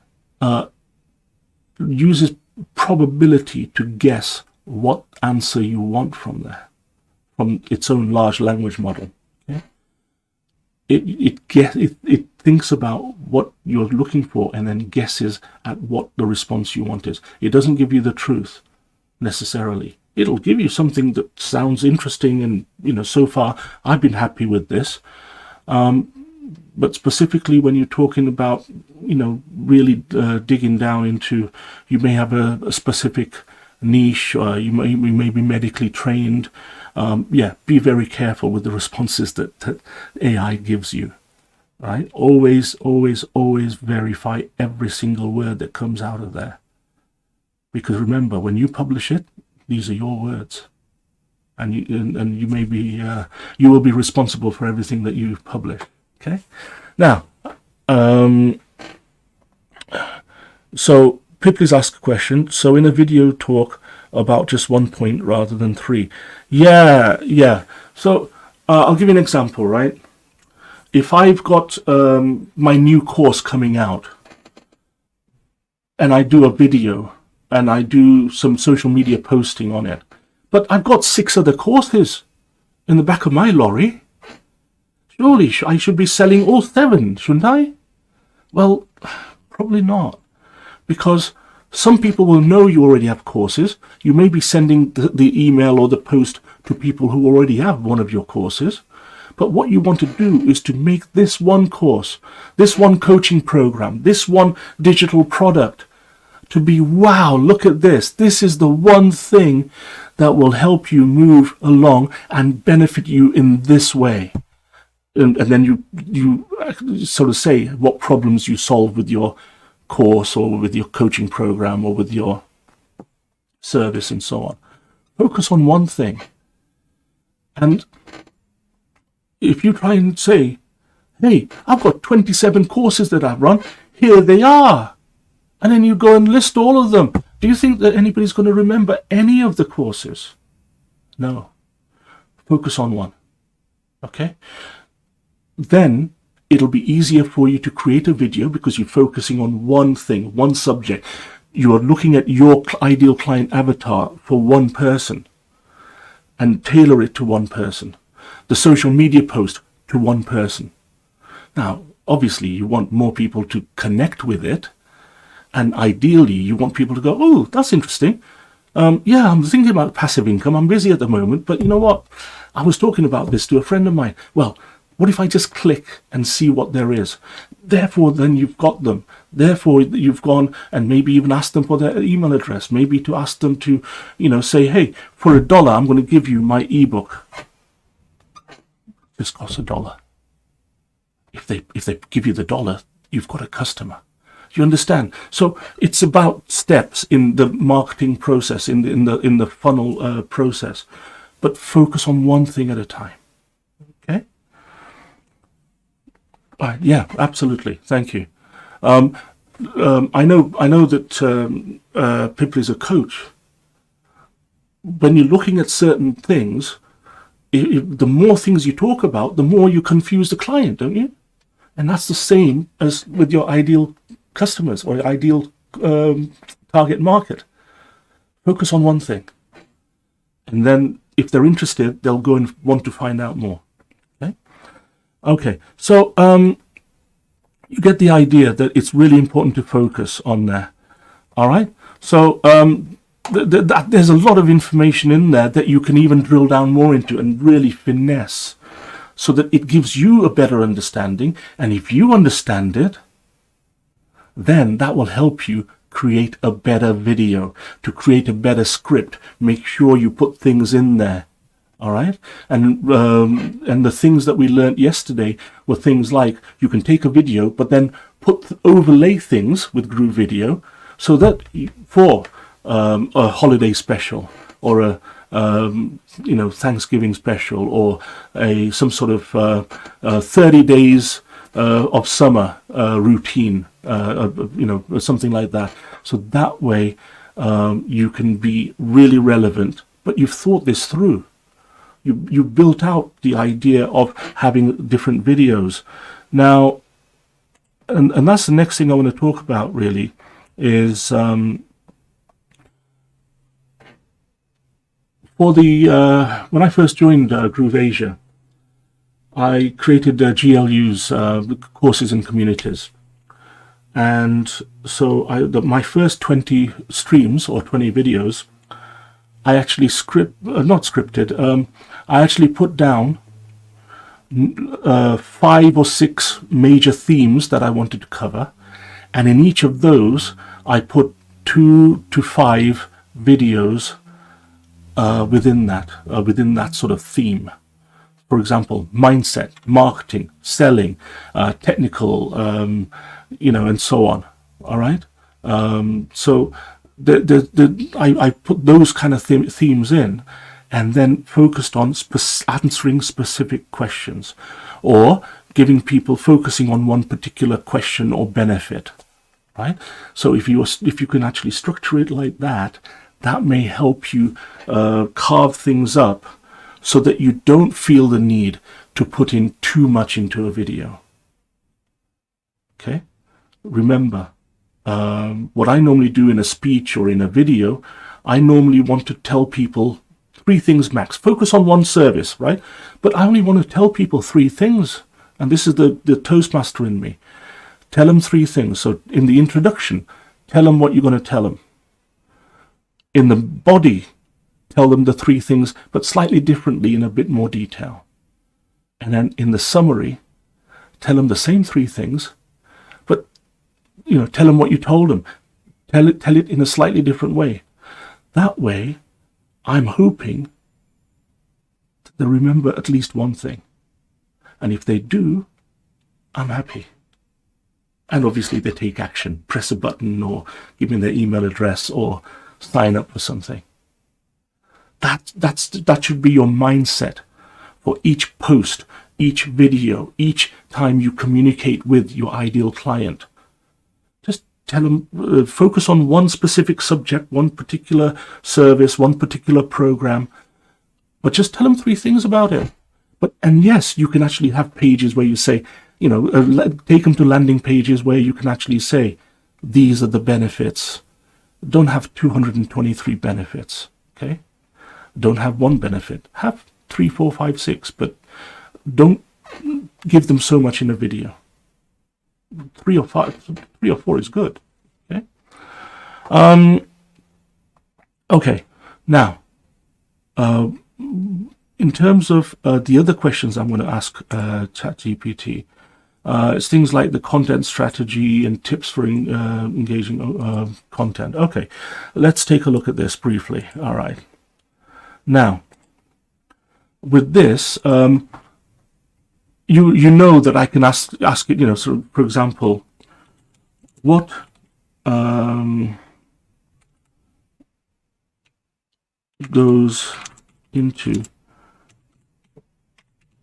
uses probability to guess what answer you want from there, from its own large language model. Okay? It thinks about what you're looking for and then guesses at what the response you want is. It doesn't give you the truth necessarily. It'll give you something that sounds interesting, and so far I've been happy with this. But specifically when you're talking about, really digging down into, you may have a specific niche, or you may be medically trained. Be very careful with the responses that AI gives you. Right? Always, always, always verify every single word that comes out of there. Because remember, when you publish it, these are your words. And you may be, you will be responsible for everything that you publish. Okay, now, so Pipley's asked a question. So in a video talk about just one point rather than 3. Yeah. So I'll give you an example, right? If I've got my new course coming out and I do a video and I do some social media posting on it, but I've got 6 other courses in the back of my lorry, surely I should be selling all 7, shouldn't I? Well, probably not. Because some people will know you already have courses. You may be sending the email or the post to people who already have one of your courses. But what you want to do is to make this one course, this one coaching program, this one digital product to be, wow, look at this. This is the one thing that will help you move along and benefit you in this way. And then you sort of say what problems you solve with your course or with your coaching program or with your service and so on. Focus on one thing. And if you try and say, hey, I've got 27 courses that I've run, here they are. And then you go and list all of them. Do you think that anybody's going to remember any of the courses? No. Focus on one. Okay? Then it'll be easier for you to create a video because you're focusing on one thing, one subject. You are looking at your ideal client avatar for one person and tailor it to one person. The social media post to one person. Now, obviously, you want more people to connect with it. And ideally, you want people to go, oh, that's interesting. I'm thinking about passive income. I'm busy at the moment. But you know what? I was talking about this to a friend of mine. Well, What if I just click and see what there is? Therefore, then you've got them. Therefore, you've gone and maybe even asked them for their email address. Maybe to ask them to, say, hey, for $1, I'm going to give you my ebook. This costs $1. If they give you the $1, you've got a customer. You understand? So it's about steps in the marketing process, in the funnel process, but focus on one thing at a time. Okay? Yeah, absolutely. Thank you. I know that Pippa is a coach. When you're looking at certain things, the more things you talk about, the more you confuse the client, don't you? And that's the same as with your ideal customers or ideal target market. Focus on one thing. And then if they're interested, they'll go and want to find out more. Okay. So you get the idea that it's really important to focus on there. All right. So there's a lot of information in there that you can even drill down more into and really finesse so that it gives you a better understanding. And if you understand it, then that will help you create a better video, to create a better script. Make sure you put things in there. All right. And the things that we learned yesterday were things like you can take a video, but then overlay things with Groove Video so that for a holiday special or a Thanksgiving special or some sort of 30 days of summer routine, something like that. So that way you can be really relevant, but you've thought this through. You built out the idea of having different videos. Now, and that's the next thing I want to talk about really is when I first joined Groove Asia, I created GLUs, courses and communities. And so my first 20 streams or 20 videos, I actually I actually put down 5 or 6 major themes that I wanted to cover. And in each of those, I put 2 to 5 videos within that sort of theme. For example, mindset, marketing, selling, technical, and so on. All right. So I put those kind of themes in, and then focused on answering specific questions, or giving people focusing on one particular question or benefit. Right. So if you can actually structure it like that, that may help you carve things up so that you don't feel the need to put in too much into a video. Okay? Remember, what I normally do in a speech or in a video, I normally want to tell people 3 things max. Focus on one service, right? But I only want to tell people 3 things. And this is the Toastmaster in me. Tell them 3 things. So in the introduction, tell them what you're going to tell them. In the body, tell them the 3 things, but slightly differently in a bit more detail. And then in the summary, tell them the same 3 things, but tell them what you told them. Tell it in a slightly different way. That way, I'm hoping that they remember at least one thing. And if they do, I'm happy. And obviously they take action, press a button or give me their email address or sign up for something. That should be your mindset for each post, each video, each time you communicate with your ideal client. Just tell them, focus on one specific subject, one particular service, one particular program, but just tell them 3 things about it. And yes, you can actually have pages where you say, take them to landing pages where you can actually say, these are the benefits. Don't have 223 benefits, okay? Don't have one benefit. Have 3, 4, 5, 6, but don't give them so much in a video. 3 or 4 is good, okay? Okay, now, in terms of the other questions I'm going to ask ChatGPT, it's things like the content strategy and tips for engaging content. Okay, let's take a look at this briefly. All right. Now, with this, you know that I can ask it, sort of, for example, what goes into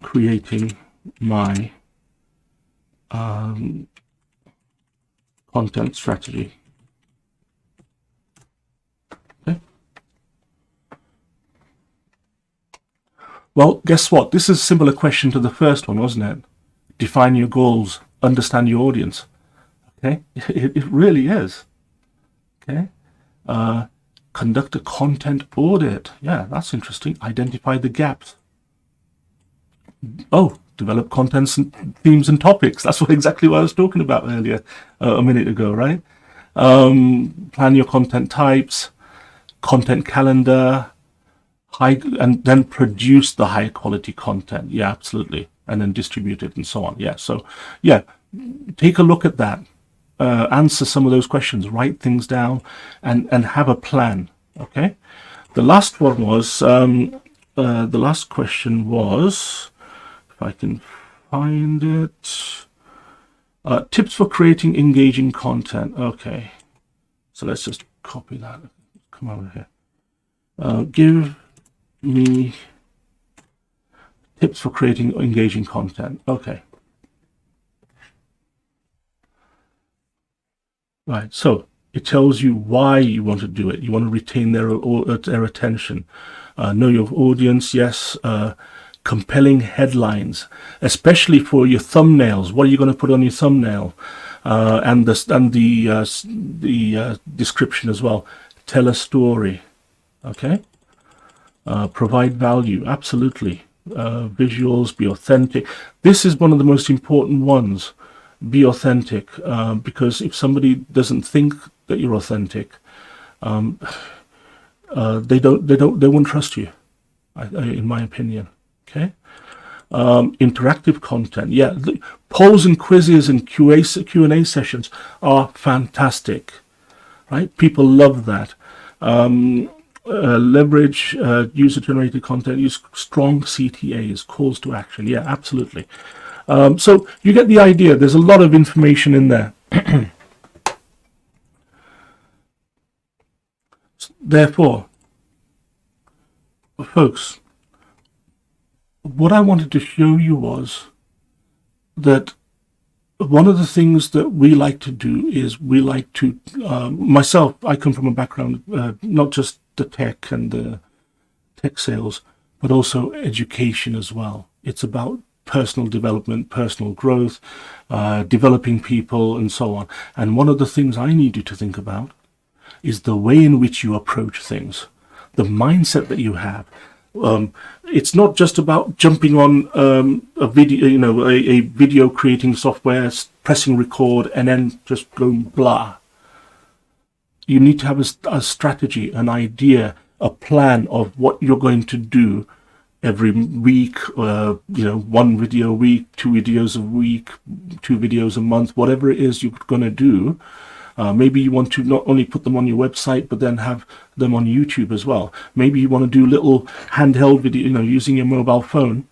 creating my content strategy. Okay. Well, guess what? This is a similar question to the first one, wasn't it? Define your goals, understand your audience. Okay, it really is. Okay. Conduct a content audit. Yeah, that's interesting. Identify the gaps. Oh, develop contents and themes and topics. That's exactly what I was talking about earlier, a minute ago, right? Plan your content types, content calendar, and then produce the high quality content. Yeah, absolutely. And then distribute it and so on. Yeah. So yeah, take a look at that. Answer some of those questions, write things down, and have a plan. Okay. The last one was the last question was, if I can find it, tips for creating engaging content. Okay, so let's just copy that. Come over here. Give me tips for creating engaging content. Okay. Right, so it tells you why you want to do it. You want to retain their attention. Know your audience, yes. Compelling headlines, especially for your thumbnails. What are you going to put on your thumbnail? And the description as well. Tell a story. Okay. Provide value. Absolutely. Visuals. Be authentic. This is one of the most important ones. Be authentic, because if somebody doesn't think that you're authentic, they won't trust you, in my opinion. Okay. Interactive content. Yeah, polls and quizzes and Q&A sessions are fantastic, right? People love that. Leverage user-generated content. Use strong CTAs, calls to action. Yeah, absolutely. So you get the idea. There's a lot of information in there. Therefore, folks, what I wanted to show you was that one of the things that we like to do is we like to, myself, I come from a background, not just the tech and the tech sales, but also education as well. It's about personal development, personal growth, developing people, and so on. And one of the things I need you to think about is the way in which you approach things, the mindset that you have. It's not just about jumping on a video, a video creating software, pressing record, and then just going blah. You need to have a strategy, an idea, a plan of what you're going to do every week, one video a week, 2 videos a week, 2 videos a month, whatever it is you're going to do. Maybe you want to not only put them on your website, but then have them on YouTube as well. Maybe you want to do little handheld video, using your mobile phone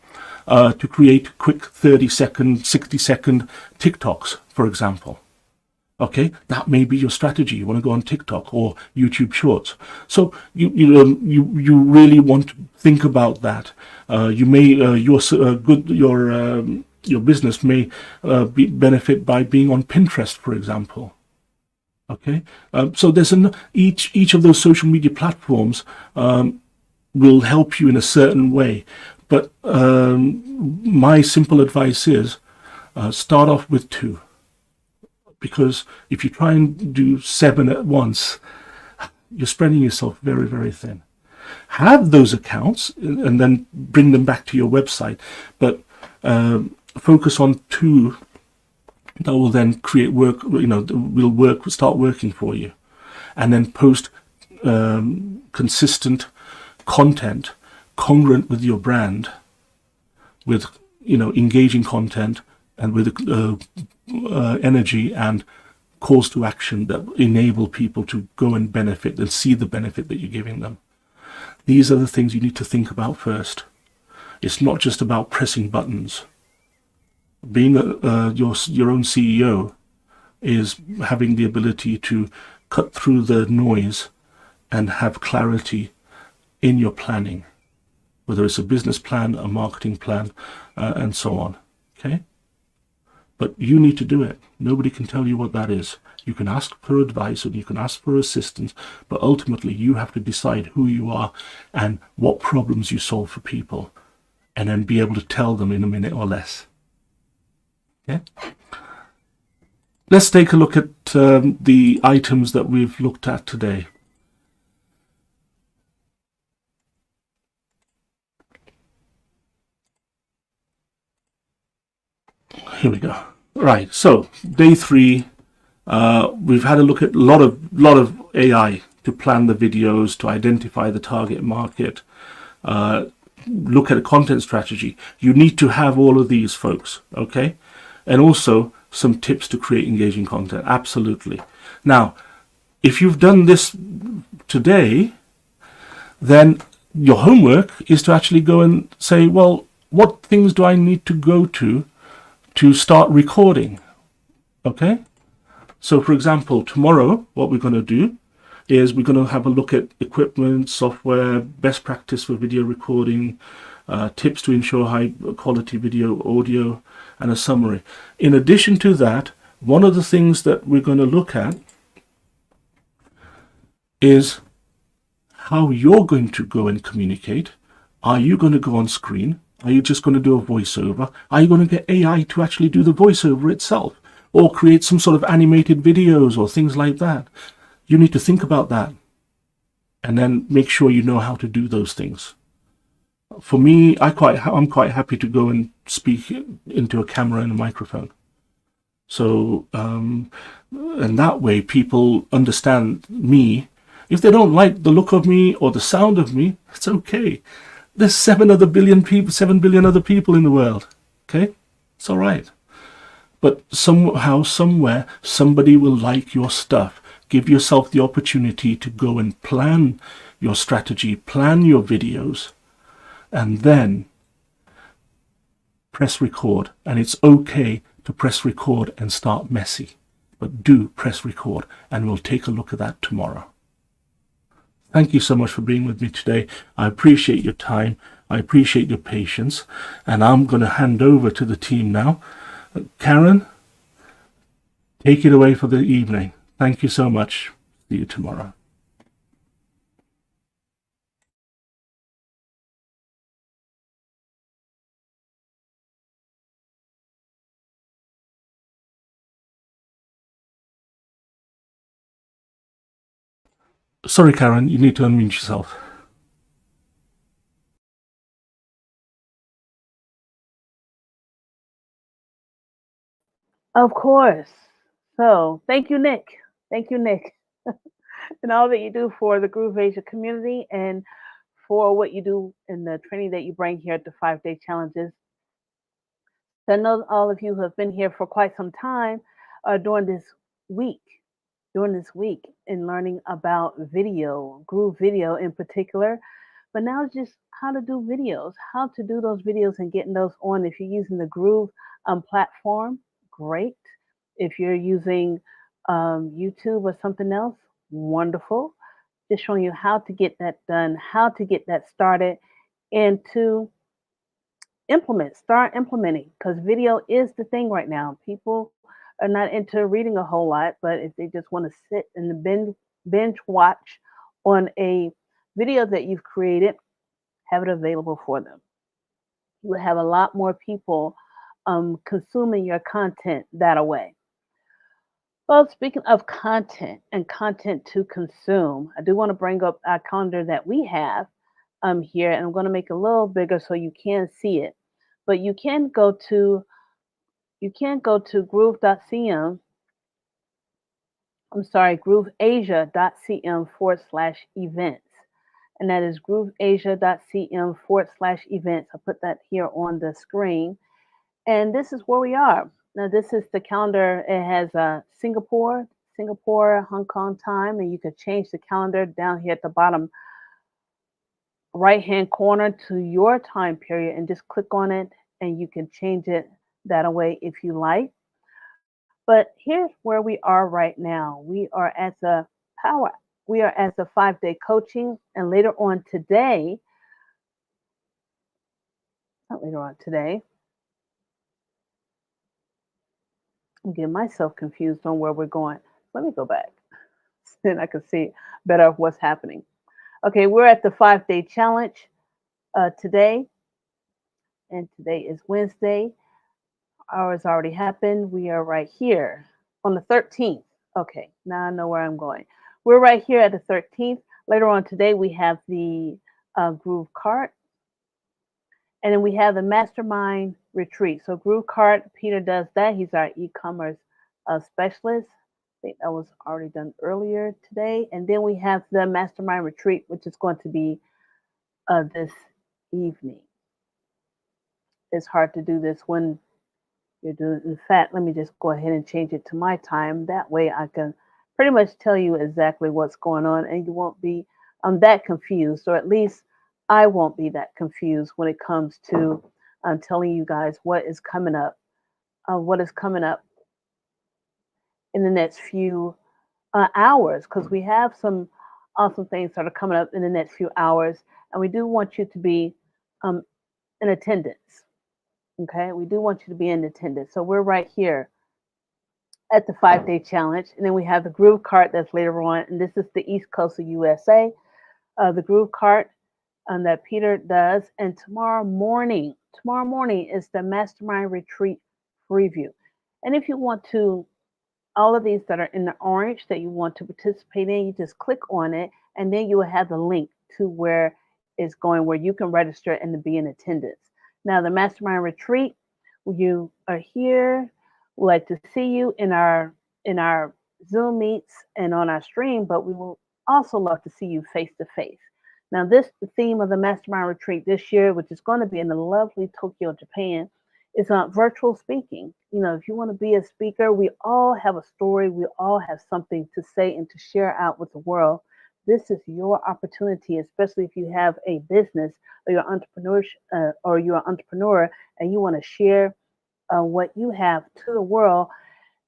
to create quick 30-second, 60-second TikToks, for example. Okay, that may be your strategy. You want to go on TikTok or YouTube Shorts. So you really want to think about that. You may your business may benefit by being on Pinterest, for example. Okay, so there's each of those social media platforms will help you in a certain way. But my simple advice is start off with 2. Because if you try and do 7 at once, you're spreading yourself very, very thin. Have those accounts and then bring them back to your website, but focus on 2 that will then create work, start working for you. And then post consistent content congruent with your brand, with engaging content, and with energy and calls to action that enable people to go and benefit and see the benefit that you're giving them. These are the things you need to think about first. It's not just about pressing buttons. Being your own CEO is having the ability to cut through the noise and have clarity in your planning, whether it's a business plan, a marketing plan, and so on. Okay? But you need to do it. Nobody can tell you what that is. You can ask for advice and you can ask for assistance, but ultimately you have to decide who you are and what problems you solve for people, and then be able to tell them in a minute or less. Okay? Let's take a look at the items that we've looked at today. Here we go. Right, so day 3, we've had a look at a lot of AI to plan the videos, to identify the target market, look at a content strategy. You need to have all of these, folks, okay? And also some tips to create engaging content, absolutely. Now, if you've done this today, then your homework is to actually go and say, well, what things do I need to go to start recording? Okay? So, for example, tomorrow, what we're going to do is we're going to have a look at equipment, software, best practice for video recording, tips to ensure high quality video, audio, and a summary. In addition to that, one of the things that we're going to look at is how you're going to go and communicate. Are you going to go on screen? Are you just going to do a voiceover? Are you going to get AI to actually do the voiceover itself? Or create some sort of animated videos or things like that? You need to think about that. And then make sure you know how to do those things. For me, I'm quite happy to go and speak into a camera and a microphone. So, and that way people understand me. If they don't like the look of me or the sound of me, it's okay. There's 7 billion other people in the world. Okay? It's all right. But somehow, somewhere, somebody will like your stuff. Give yourself the opportunity to go and plan your strategy, plan your videos, and then press record. And it's okay to press record and start messy. But do press record, and we'll take a look at that tomorrow. Thank you so much for being with me today. I appreciate your time. I appreciate your patience. And I'm going to hand over to the team now. Karen, take it away for the evening. Thank you so much. See you tomorrow. Sorry, Karen, you need to unmute yourself. Of course. So thank you, Nick. Thank you, Nick, and all that you do for the Groove Asia community and for what you do in the training that you bring here at the 5-day challenges. So I know all of you who have been here for quite some time during this week, in learning about video, Groove Video in particular. But now it's just how to do videos, how to do those videos and getting those on. If you're using the Groove platform, great. If you're using YouTube or something else, wonderful. Just showing you how to get that done, how to get that started, and to start implementing, because video is the thing right now. People are not into reading a whole lot, but if they just want to sit and binge watch on a video that you've created, have it available for them. You will have a lot more people consuming your content that way. Well, speaking of content and content to consume, I do want to bring up our calendar that we have here, and I'm going to make it a little bigger so you can see it. But you can go to groove.cm. I'm sorry, grooveasia.cm/events. and that is grooveasia.cm/events. I put that here on the screen. And this is where we are. Now, this is the calendar. It has Singapore, Hong Kong time, and you can change the calendar down here at the bottom right hand corner to your time period and just click on it and you can change it that way if you like. But here's where we are right now. Power. We are at the 5-day coaching, and later on today, not later on today, I'm getting myself confused on where we're going. Let me go back. Then I can see better what's happening. Okay, we're at the 5-day challenge today, and today is Wednesday. Ours already happened. We are right here on the 13th. Okay, now I know where I'm going. We're right here at the 13th. Later on today, we have the Groove Cart, and then we have the Mastermind Retreat. So Groove Cart, Peter does that. He's our e-commerce specialist. I think that was already done earlier today. And then we have the Mastermind Retreat, which is going to be this evening. It's hard to do this when you're doing. In fact, let me just go ahead and change it to my time. That way I can pretty much tell you exactly what's going on and you won't be that confused, or at least I won't be that confused when it comes to telling you guys what is coming up in the next few hours, because we have some awesome things that are coming up in the next few hours, and we do want you to be in attendance. Okay, we do want you to be in attendance. So we're right here at the 5-day challenge, and then we have the Groove Cart that's later on, and this is the East Coast of USA. The Groove Cart that Peter does, and tomorrow morning is the Mastermind Retreat preview. And if you want to, all of these that are in the orange that you want to participate in, you just click on it, and then you will have the link to where it's going, where you can register and to be in attendance. Now, the Mastermind Retreat, you are here. We'd like to see you in our Zoom meets and on our stream, but we will also love to see you face to face. Now, the theme of the Mastermind Retreat this year, which is going to be in the lovely Tokyo, Japan, is virtual speaking. You know, if you want to be a speaker, we all have a story. We all have something to say and to share out with the world. This is your opportunity, especially if you have a business or you're an entrepreneur and you want to share what you have to the world.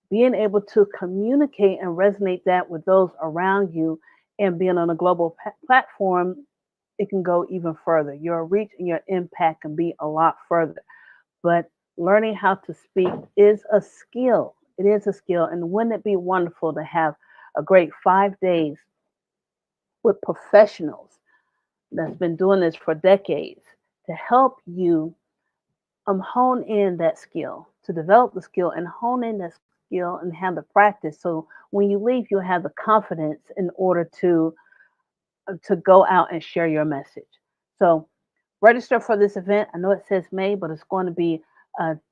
Being able to communicate and resonate that with those around you, and being on a global platform, it can go even further. Your reach and your impact can be a lot further. But learning how to speak is a skill. It is a skill. And wouldn't it be wonderful to have a great 5 days with professionals that's been doing this for decades to help you hone in that skill, to develop the skill and hone in that skill and have the practice. So when you leave, you'll have the confidence in order to go out and share your message. So register for this event. I know it says May, but it's going to be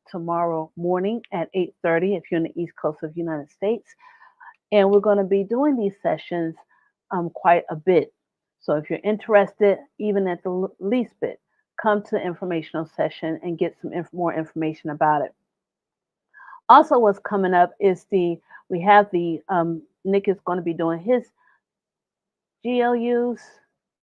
tomorrow morning at 8:30 if you're in the East Coast of the United States. And we're going to be doing these sessions quite a bit. So if you're interested, even at the least bit, come to the informational session and get some more information about it. Also, what's coming up is we have Nick is going to be doing his GLUs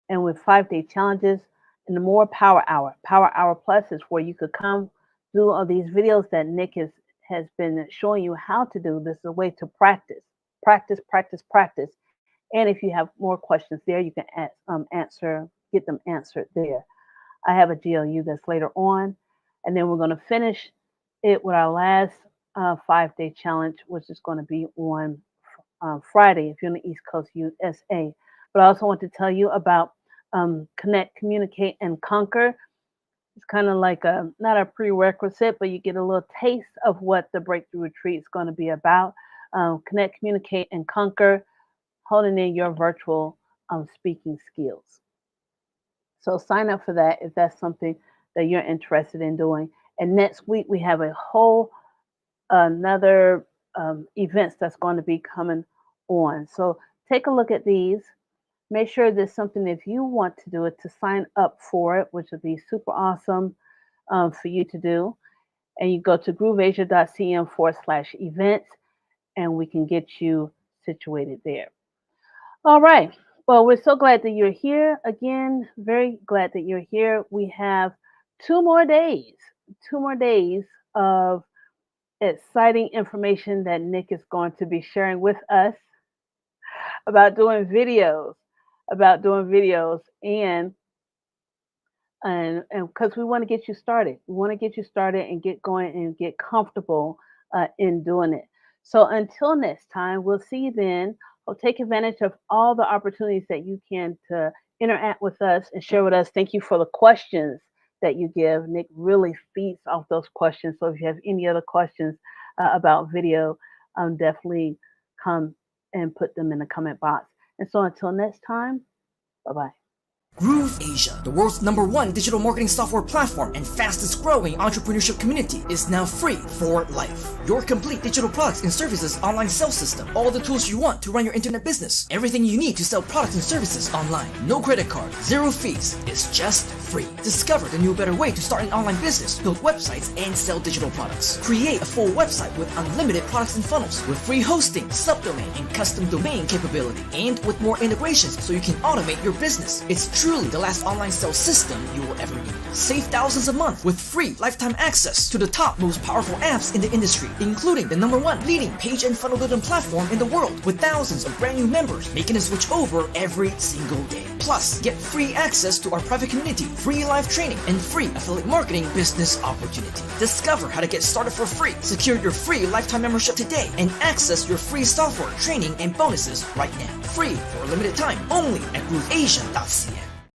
and with 5-day challenges and the more Power Hour. Power Hour Plus is where you could come do all these videos that Nick has been showing you how to do. This is a way to practice. And if you have more questions there, you can get them answered there. I have a GLU that's later on. And then we're going to finish it with our last 5-day challenge, which is going to be on Friday if you're in the East Coast USA. But I also want to tell you about Connect, Communicate, and Conquer. It's kind of like not a prerequisite, but you get a little taste of what the Breakthrough Retreat is going to be about. Connect, Communicate, and Conquer, holding in your virtual speaking skills. So sign up for that if that's something that you're interested in doing. And next week we have a whole another events that's going to be coming on. So take a look at these. make sure there's something if you want to do it to sign up for it, which would be super awesome for you to do. And you go to grooveasia.cm/events and we can get you situated there. All right. Well, we're so glad that you're here. Again, very glad that you're here. We have 2 more days of exciting information that Nick is going to be sharing with us about doing videos, and because we want to get you started. We want to get you started and get going and get comfortable in doing it. So until next time, we'll see you then. We'll take advantage of all the opportunities that you can to interact with us and share with us. Thank you for the questions that you give. Nick really feeds off those questions. So if you have any other questions about video, definitely come and put them in the comment box. And so until next time, bye-bye. Groove Asia, the world's #1 digital marketing software platform and fastest growing entrepreneurship community, is now free for life. Your complete digital products and services online sales system, all the tools you want to run your internet business, everything you need to sell products and services online. No credit card, zero fees, it's just free. Discover the new better way to start an online business, build websites, and sell digital products. Create a full website with unlimited products and funnels, with free hosting, subdomain, and custom domain capability, and with more integrations so you can automate your business. It's truly the last online sales system you will ever need. Save thousands a month with free lifetime access to the top most powerful apps in the industry, including the #1 leading page and funnel building platform in the world, with thousands of brand new members making a switch over every single day. Plus, get free access to our private community, free live training, and free affiliate marketing business opportunity. Discover how to get started for free, secure your free lifetime membership today, and access your free software, training, and bonuses right now. Free for a limited time, only at grooveasia.cm.